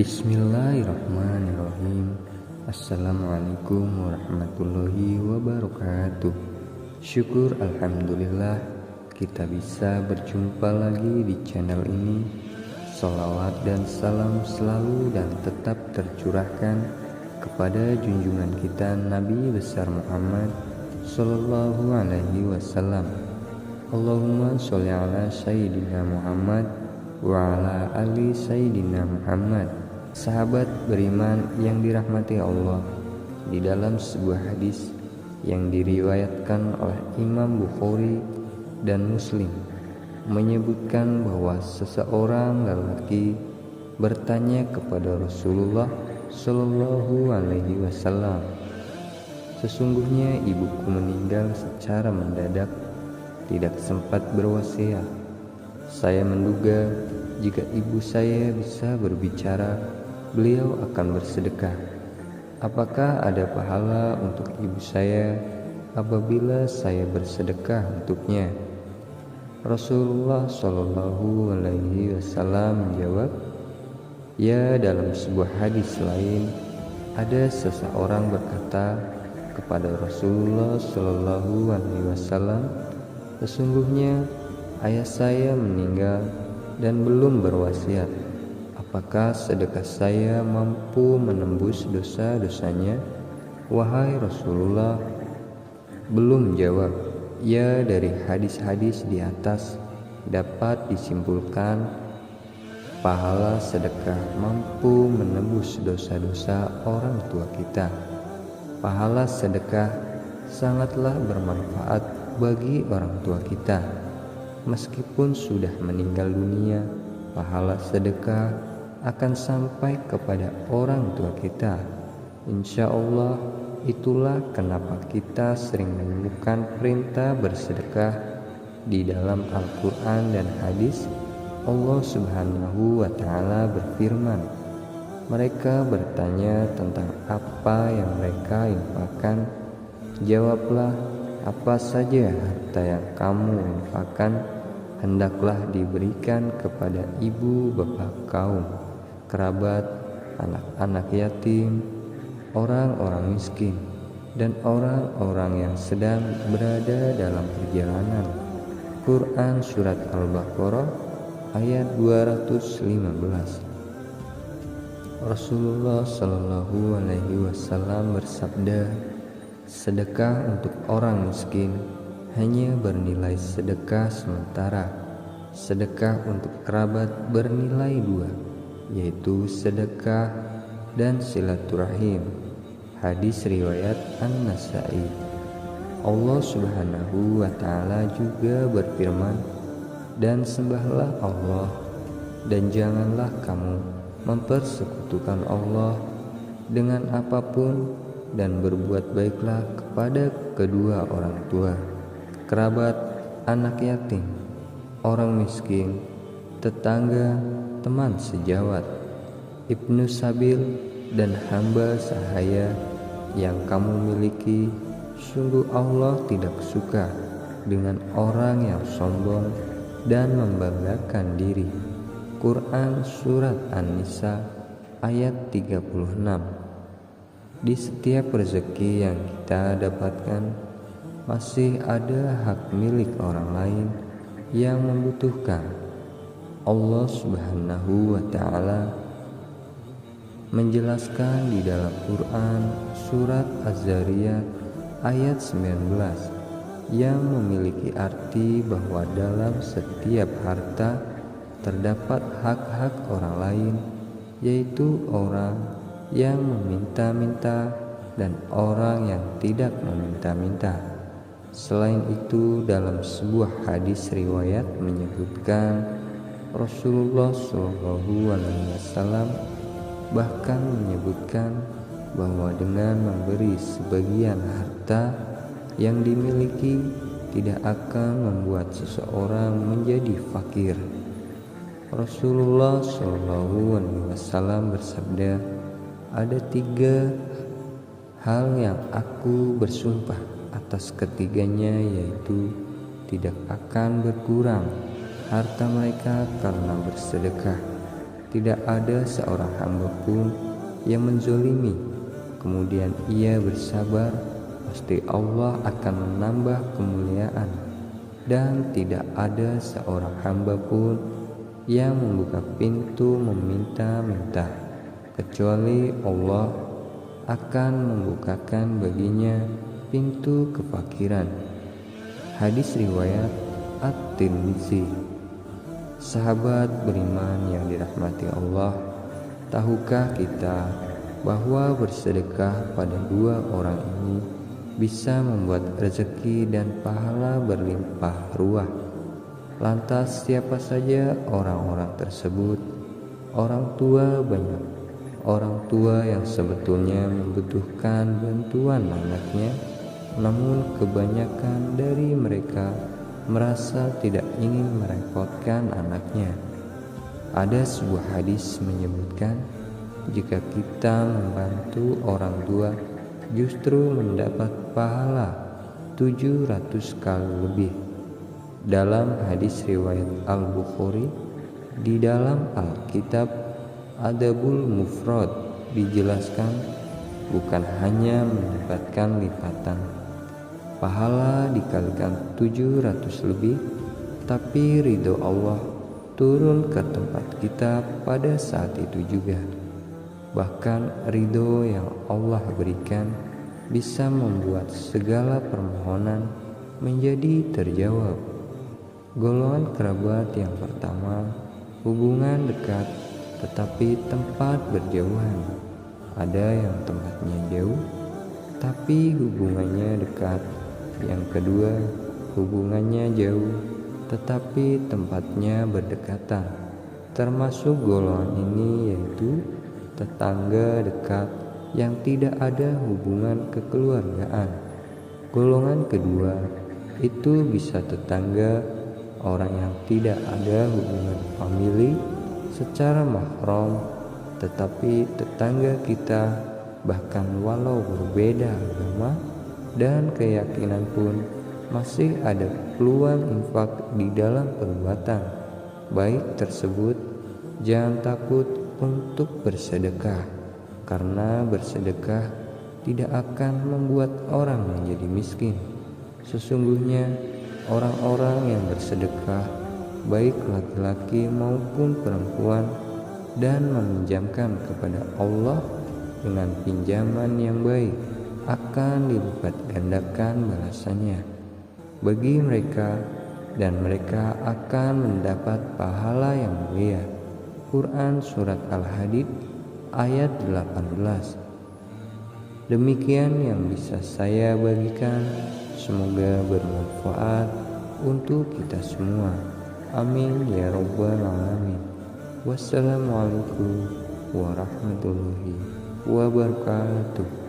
Bismillahirrahmanirrahim. Assalamualaikum warahmatullahi wabarakatuh. Syukur alhamdulillah kita bisa berjumpa lagi di channel ini. Sholawat dan salam selalu dan tetap tercurahkan kepada junjungan kita Nabi besar Muhammad Sallallahu Alaihi Wasallam. Allahumma sholli ala Sayyidina Muhammad wa ala ali Sayyidina Muhammad. Sahabat beriman yang dirahmati Allah, di dalam sebuah hadis yang diriwayatkan oleh Imam Bukhari dan Muslim menyebutkan bahwa seseorang lelaki bertanya kepada Rasulullah Shallallahu Alaihi Wasallam, "Sesungguhnya ibuku meninggal secara mendadak, tidak sempat berwasiat. Saya menduga jika ibu saya bisa berbicara, beliau akan bersedekah. Apakah ada pahala untuk ibu saya apabila saya bersedekah untuknya?" Rasulullah Shallallahu Alaihi Wasallam menjawab, "Ya, dalam sebuah hadis lain ada seseorang berkata kepada Rasulullah Shallallahu Alaihi Wasallam, 'Sesungguhnya ayah saya meninggal dan belum berwasiat. Apakah sedekah saya mampu menembus dosa-dosanya?' Wahai Rasulullah." Belum jawab. Ya, dari hadis-hadis di atas dapat disimpulkan pahala sedekah mampu menembus dosa-dosa orang tua kita. Pahala sedekah sangatlah bermanfaat bagi orang tua kita. Meskipun sudah meninggal dunia, pahala sedekah akan sampai kepada orang tua kita. Insya Allah, itulah kenapa kita sering menemukan perintah bersedekah di dalam Al-Quran dan hadis. Allah Subhanahu wa Ta'ala berfirman, "Mereka bertanya tentang apa yang mereka infakkan. Jawablah, apa saja harta yang kamu infakkan hendaklah diberikan kepada ibu bapak kaum, kerabat, anak-anak yatim, orang-orang miskin, dan orang-orang yang sedang berada dalam perjalanan." Quran Surat Al-Baqarah ayat 215. Rasulullah Shallallahu Alaihi Wasallam bersabda, "Sedekah untuk orang miskin hanya bernilai sedekah sementara. Sedekah untuk kerabat bernilai dua, yaitu sedekah dan silaturahim." Hadis riwayat An-Nasa'i. Allah Subhanahu wa Ta'ala juga berfirman, "Dan sembahlah Allah, dan janganlah kamu mempersekutukan Allah dengan apapun, dan berbuat baiklah kepada kedua orang tua, kerabat, anak yatim, orang miskin, tetangga, teman sejawat, ibnu sabil, dan hamba sahaya yang kamu miliki. Sungguh Allah tidak suka dengan orang yang sombong dan membanggakan diri." Quran Surat An-Nisa ayat 36. Di setiap rezeki yang kita dapatkan masih ada hak milik orang lain yang membutuhkan. Allah Subhanahu wa Ta'ala menjelaskan di dalam Quran Surat Az-Zariyat ayat 19 yang memiliki arti bahwa dalam setiap harta terdapat hak-hak orang lain, yaitu orang yang meminta-minta dan orang yang tidak meminta-minta. Selain itu, dalam sebuah hadis riwayat menyebutkan Rasulullah Shallallahu Alaihi Wasallam bahkan menyebutkan bahwa dengan memberi sebagian harta yang dimiliki tidak akan membuat seseorang menjadi fakir. Rasulullah Shallallahu Alaihi Wasallam bersabda, "Ada 3 hal yang aku bersumpah atas ketiganya, yaitu tidak akan berkurang harta mereka karena bersedekah, tidak ada seorang hamba pun yang menzolimi, kemudian ia bersabar, pasti Allah akan menambah kemuliaan. Dan tidak ada seorang hamba pun yang membuka pintu meminta-minta, kecuali Allah akan membukakan baginya pintu kefakiran. Hadis riwayat At-Tirmizi. Sahabat beriman yang dirahmati Allah, tahukah kita bahwa bersedekah pada dua orang ini bisa membuat rezeki dan pahala berlimpah ruah? Lantas siapa saja orang-orang tersebut? Orang tua banyak. Orang tua yang sebetulnya membutuhkan bantuan anaknya, namun kebanyakan dari mereka merasa tidak ingin merepotkan anaknya. Ada sebuah hadis menyebutkan, jika kita membantu orang tua justru mendapat pahala 700 kali lebih. Dalam hadis riwayat Al-Bukhari, di dalam Alkitab Adabul Mufrad dijelaskan bukan hanya mendapatkan lipatan pahala dikalikan 700 lebih, tapi ridho Allah turun ke tempat kita pada saat itu juga. Bahkan ridho yang Allah berikan bisa membuat segala permohonan menjadi terjawab. Golongan kerabat yang pertama, hubungan dekat tetapi tempat berjauhan. Ada yang tempatnya jauh tapi hubungannya dekat. Yang kedua, hubungannya jauh tetapi tempatnya berdekatan. Termasuk golongan ini yaitu tetangga dekat yang tidak ada hubungan kekeluargaan. Golongan kedua itu bisa tetangga orang yang tidak ada hubungan famili secara mahram, tetapi tetangga kita bahkan walau berbeda agama dan keyakinan pun masih ada peluang infak di dalam perbuatan baik tersebut. Jangan takut untuk bersedekah, karena bersedekah tidak akan membuat orang menjadi miskin. Sesungguhnya orang-orang yang bersedekah, baik laki-laki maupun perempuan, dan meminjamkan kepada Allah dengan pinjaman yang baik, akan dilipat gandakan balasannya bagi mereka, dan mereka akan mendapat pahala yang mulia. Quran Surat Al-Hadid ayat 18. Demikian yang bisa saya bagikan, semoga bermanfaat untuk kita semua. Amin ya rabbal alamin. Wassalamualaikum warahmatullahi wabarakatuh.